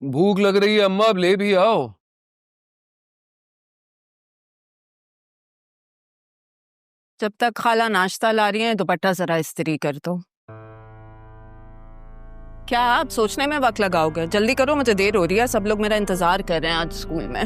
भूख लग रही है अम्मा, अब ले भी आओ। जब तक खाला नाश्ता ला रही हैं दुपट्टा जरा इस्त्री कर दो। क्या आप सोचने में वक्त लगाओगे? जल्दी करो, मुझे देर हो रही है, सब लोग मेरा इंतजार कर रहे हैं आज स्कूल में।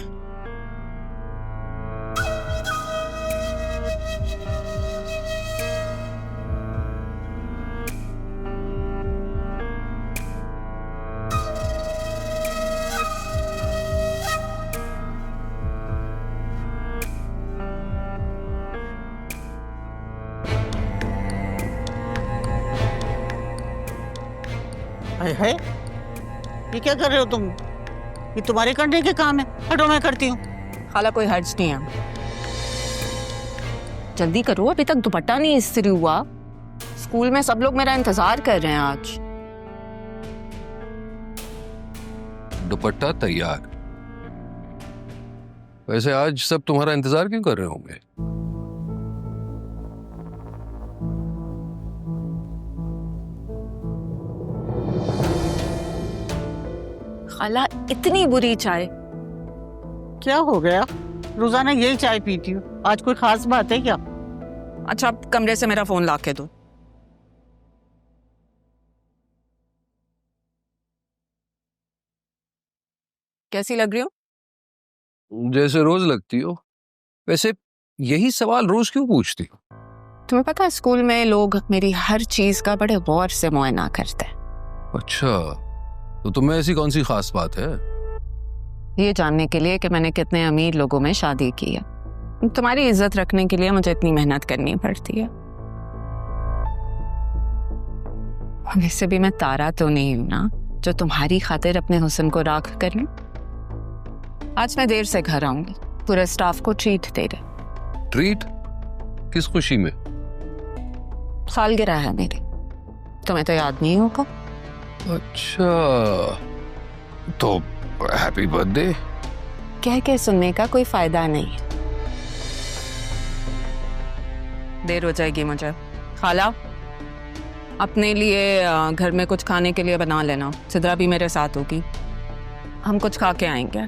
है ये क्या कर रहे हो तुम? ये तुम्हारे करने के काम है, हटो मैं करती हूँ। खाला कोई हर्ज नहीं है, जल्दी करो, अभी तक दुपट्टा नहीं इस्त्री हुआ। स्कूल में सब लोग मेरा इंतजार कर रहे हैं आज। दुपट्टा तैयार। वैसे आज सब तुम्हारा इंतजार क्यों कर रहे होंगे? खाला इतनी बुरी चाय। क्या हो गया? रोजाना यही चाय पीती हूँ, आज कोई खास बात है क्या? अच्छा, आप कमरे से मेरा फोन ला के दो। कैसी लग रही हो? जैसे रोज लगती हो। वैसे यही सवाल रोज क्यों पूछती हो? तुम्हें पता है स्कूल में लोग मेरी हर चीज का बड़े गौर से मुआयना करते हैं। अच्छा, तो तुम्हें ऐसी कौन सी खास बात है? ये जानने के लिए कि मैंने कितने अमीर लोगों में शादी की है। तुम्हारी इज्जत रखने के लिए मुझे इतनी मेहनत करनी पड़ती है। वैसे भी मैं तारा तो नहीं हूं ना जो तुम्हारी खातिर अपने हुस्न को राख कर लूं। आज मैं देर से घर आऊंगी, पूरे स्टाफ को ट्रीट दे रहे। ट्रीट? किस खुशी में? सालगिरह है मेरी, तुम्हें तो याद नहीं होगा। अच्छा, तो हैप्पी बर्थडे। कह के सुनने का कोई फायदा नहीं है, देर हो जाएगी मुझे। खाला, अपने लिए घर में कुछ खाने के लिए बना लेना, सिद्रा भी मेरे साथ होगी, हम कुछ खा के आएंगे।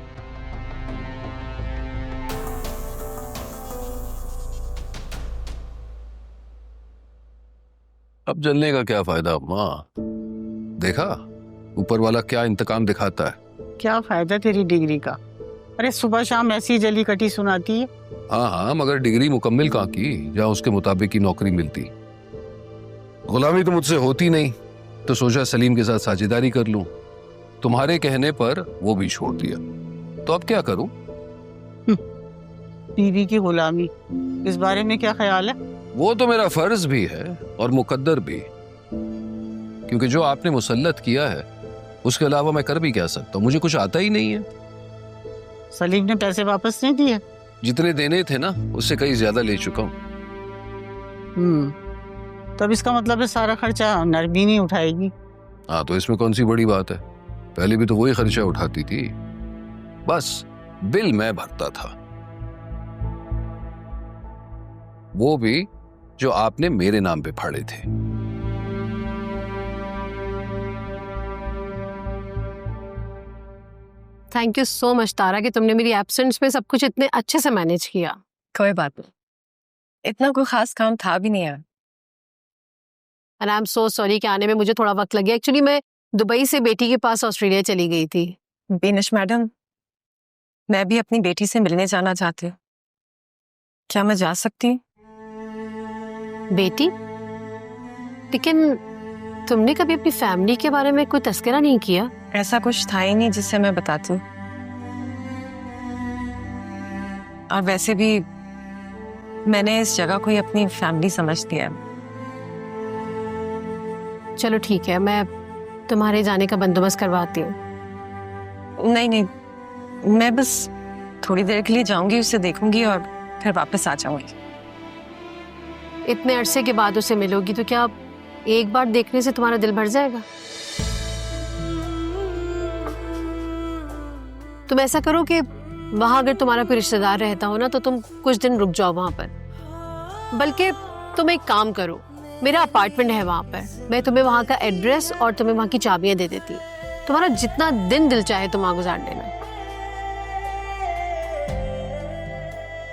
अब जलने का क्या फायदा अम्मा? देखा ऊपर वाला क्या इंतकाम दिखाता है। क्या फायदा तेरी डिग्री का? अरे सुबह शाम ऐसी जली कटी सुनाती है। हाँ हाँ, मगर डिग्री मुकम्मिल कहाँ की जहाँ उसके मुताबिक की नौकरी मिलती। गुलामी तो मुझसे होती नहीं, तो सोचा सलीम के साथ साझेदारी कर लूं। तुम्हारे कहने पर वो भी छोड़ दिया, तो अब क्या करूं? बीवी की गुलामी, इस बारे में क्या ख्याल है? वो तो मेरा फर्ज भी है और मुकद्दर भी, क्योंकि जो आपने मुसल्लत किया है उसके अलावा मैं कर भी क्या सकता हूँ? मुझे कुछ आता ही नहीं है। सलीम ने पैसे वापस नहीं दिए? जितने देने थे ना उससे कहीं ज्यादा ले चुका हूँ। तब इसका मतलब है सारा खर्चा नरमी नहीं उठाएगी। हाँ, तो इसमें कौन सी बड़ी बात है? पहले भी तो वही खर्चा उठाती थी, बस बिल मैं भरता था, वो भी जो आपने मेरे नाम पे फाड़े थे। थैंक यू सो मच तारा कि तुमने मेरी एब्सेंस में सब कुछ इतने अच्छे से मैनेज किया। कोई बात नहीं, इतना कोई खास काम था भी नहीं है। And I am so sorry कि आने में मुझे थोड़ा वक्त लग गया। एक्चुअली मैं दुबई से बेटी के पास ऑस्ट्रेलिया चली गई थी। बीनिश मैडम, मैं भी अपनी बेटी से मिलने जाना चाहती हूँ, क्या मैं जा सकती हूँ? बेटी? लेकिन तुमने कभी अपनी फैमिली के बारे में कोई तस्करा नहीं किया? ऐसा कुछ था ही नहीं जिससे मैं बताती हूँ। और वैसे भी मैंने इस जगह को ही अपनी फैमिली समझ लिया है। चलो ठीक है, मैं तुम्हारे जाने का बंदोबस्त करवाती हूँ। नहीं नहीं, मैं बस थोड़ी देर के लिए जाऊंगी, उसे देखूंगी और फिर वापस आ जाऊंगी। इतने अरसे के बाद उसे मिलोगी तो क्या एक बार देखने से तुम्हारा दिल भर जाएगा? तुम ऐसा करो कि वहां अगर तुम्हारा कोई रिश्तेदार रहता हो ना तो तुम कुछ दिन रुक जाओ वहां पर। बल्कि तुम एक काम करो, मेरा अपार्टमेंट है वहां पर, मैं तुम्हें वहां का एड्रेस और तुम्हें वहां की चाबियां दे देती हूँ। तुम्हारा जितना दिन दिल चाहे तुम वहां गुजार लेना,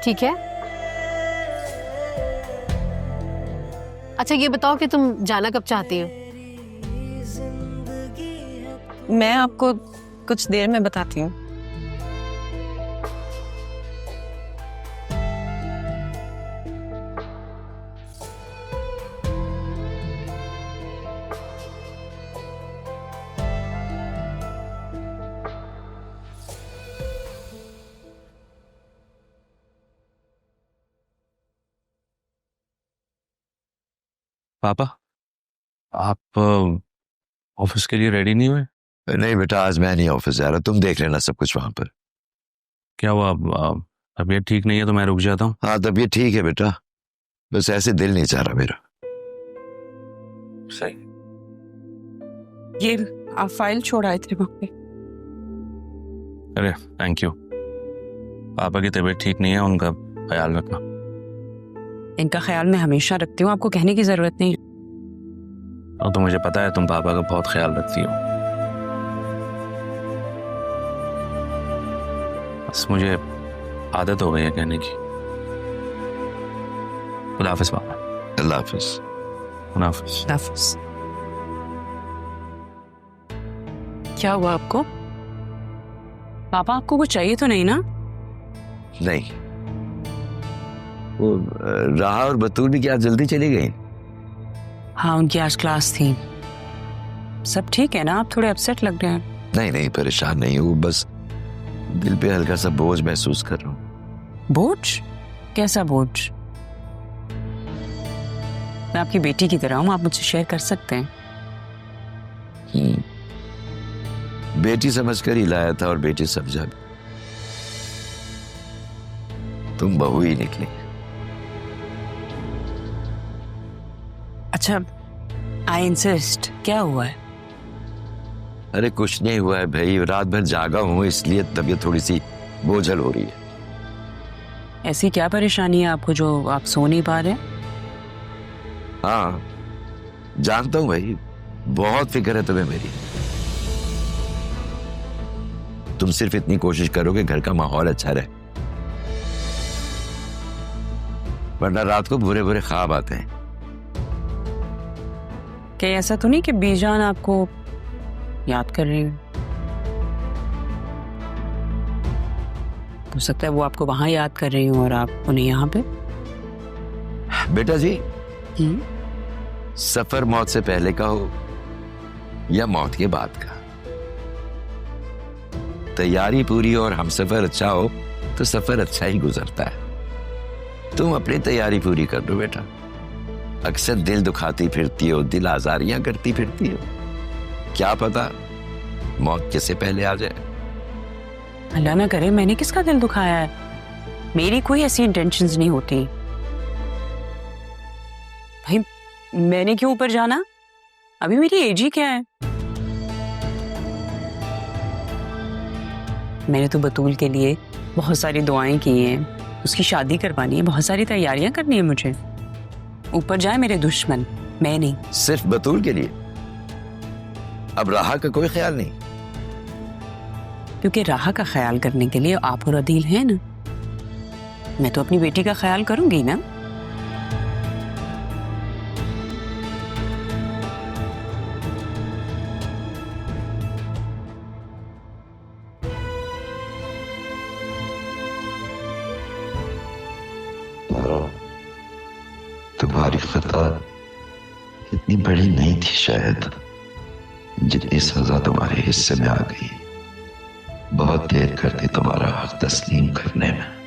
ठीक है? अच्छा ये बताओ कि तुम जाना कब चाहती हो? मैं आपको कुछ देर में बताती हूँ। पापा, आप ऑफिस के लिए रेडी नहीं हुए? नहीं बेटा, आज मैं नहीं ऑफिस जा रहा, तुम देख लेना सब कुछ वहां पर। क्या हुआ? तबीयत ठीक नहीं है तो मैं रुक जाता हूँ। हाँ तबीयत ठीक है बेटा, बस ऐसे दिल नहीं चाह रहा मेरा। सही। ये आप फाइल छोड़ आए थे वहाँ पे। अरे थैंक यू। पापा की तबीयत ठीक नहीं है, उनका ख्याल रखना। इनका ख्याल मैं हमेशा रखती हूँ, आपको कहने की जरूरत नहीं। और तो मुझे पता है तुम पापा का बहुत ख्याल रखती हो। बस मुझे आदत हो गई है कहने की। खुदा हाफिज पापा। अल्लाह हाफिज। खुदा हाफिज। हाफिज। क्या हुआ आपको? पापा आपको कुछ चाहिए तो नहीं ना? नहीं, वो राहा और बतूल भी क्या जल्दी चली गई? हाँ उनकी आज क्लास थी। सब ठीक है ना? आप थोड़े अपसेट लग रहे हैं। नहीं नहीं, परेशान नहीं हूँ, बस दिल पे हल्का सा बोझ महसूस कर रहा हूँ। बोझ? कैसा बोझ? मैं आपकी बेटी की तरह हूँ, आप मुझसे शेयर कर सकते हैं। बेटी समझकर ही लाया था और बेटी समझा भी। तुम बहू ही निकली। अच्छा, आई इंसिस्ट, क्या हुआ है? अरे कुछ नहीं हुआ है भाई, रात भर जागा हूँ इसलिए तबीयत थोड़ी सी बोझल हो रही है। ऐसी क्या परेशानी है आपको जो आप सो नहीं पा रहे? हाँ जानता हूँ भाई, बहुत फिक्र है तुम्हें मेरी। तुम सिर्फ इतनी कोशिश करो कि घर का माहौल अच्छा रहे, वरना रात को बुरे बुरे ख्वाब आते हैं। क्या ऐसा तो नहीं कि बीजान आपको याद कर रही है? हो सकता है वो आपको वहां याद कर रही हो और आप उन्हें यहाँ पे। बेटा जी, सफर मौत से पहले का हो या मौत के बाद का, तैयारी पूरी और हमसफर अच्छा हो तो सफर अच्छा ही गुजरता है। तुम अपनी तैयारी पूरी कर लो बेटा। अक्सर दिल दुखाती फिरती हो, दिल आजारियां करती फिरती हो, क्या पता मौत किससे पहले आ जाए। अल्लाह ना करे, मैंने किसका दिल दुखाया है? मेरी कोई ऐसी इंटेंशंस नहीं होती। भाई मैंने क्यों ऊपर जाना? अभी मेरी एज ही क्या है। मैंने तो बतूल के लिए बहुत सारी दुआएं की हैं, उसकी शादी करवानी है, बहुत सारी तैयारियां करनी है मुझे। ऊपर जाए मेरे दुश्मन, मैं नहीं। सिर्फ बतूल के लिए? अब राहा का कोई ख्याल नहीं? क्योंकि राहा का ख्याल करने के लिए आप और अदील हैं ना। मैं तो अपनी बेटी का ख्याल करूंगी ना। तुम्हारी खता इतनी बड़ी नहीं थी शायद, जितनी सजा तुम्हारे हिस्से में आ गई। बहुत देर करती तुम्हारा हक तस्लीम करने में।